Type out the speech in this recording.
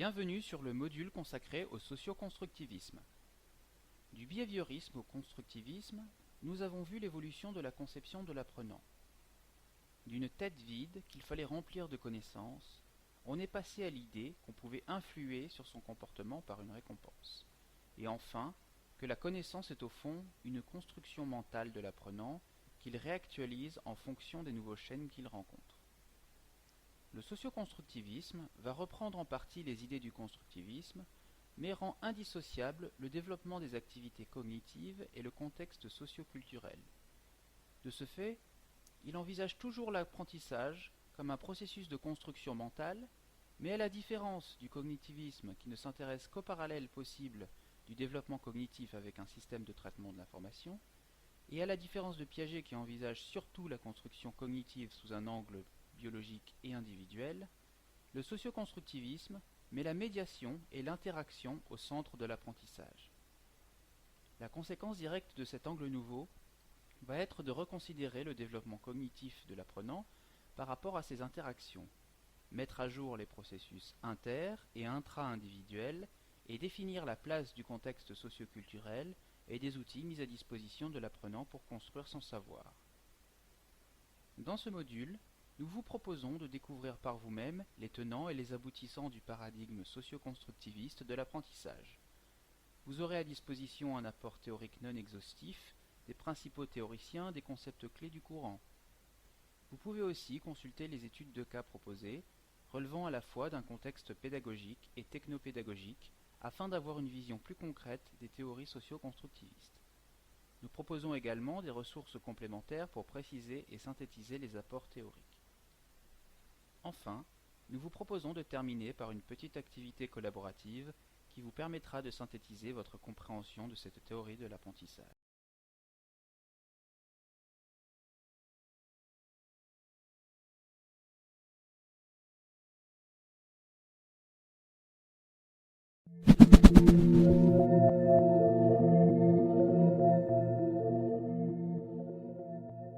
Bienvenue sur le module consacré au socioconstructivisme. Du behaviorisme au constructivisme, nous avons vu l'évolution de la conception de l'apprenant. D'une tête vide qu'il fallait remplir de connaissances, on est passé à l'idée qu'on pouvait influer sur son comportement par une récompense. Et enfin, que la connaissance est au fond une construction mentale de l'apprenant qu'il réactualise en fonction des nouveaux schèmes qu'il rencontre. Le socioconstructivisme va reprendre en partie les idées du constructivisme, mais rend indissociable le développement des activités cognitives et le contexte socioculturel. De ce fait, il envisage toujours l'apprentissage comme un processus de construction mentale, mais à la différence du cognitivisme qui ne s'intéresse qu'aux parallèles possibles du développement cognitif avec un système de traitement de l'information, et à la différence de Piaget qui envisage surtout la construction cognitive sous un angle biologique et individuel, le socioconstructivisme met la médiation et l'interaction au centre de l'apprentissage. La conséquence directe de cet angle nouveau va être de reconsidérer le développement cognitif de l'apprenant par rapport à ces interactions, mettre à jour les processus inter- et intra-individuels et définir la place du contexte socioculturel et des outils mis à disposition de l'apprenant pour construire son savoir. Dans ce module, nous vous proposons de découvrir par vous-même les tenants et les aboutissants du paradigme socioconstructiviste de l'apprentissage. Vous aurez à disposition un apport théorique non exhaustif des principaux théoriciens des concepts clés du courant. Vous pouvez aussi consulter les études de cas proposées, relevant à la fois d'un contexte pédagogique et technopédagogique, afin d'avoir une vision plus concrète des théories socioconstructivistes. Nous proposons également des ressources complémentaires pour préciser et synthétiser les apports théoriques. Enfin, nous vous proposons de terminer par une petite activité collaborative qui vous permettra de synthétiser votre compréhension de cette théorie de l'apprentissage.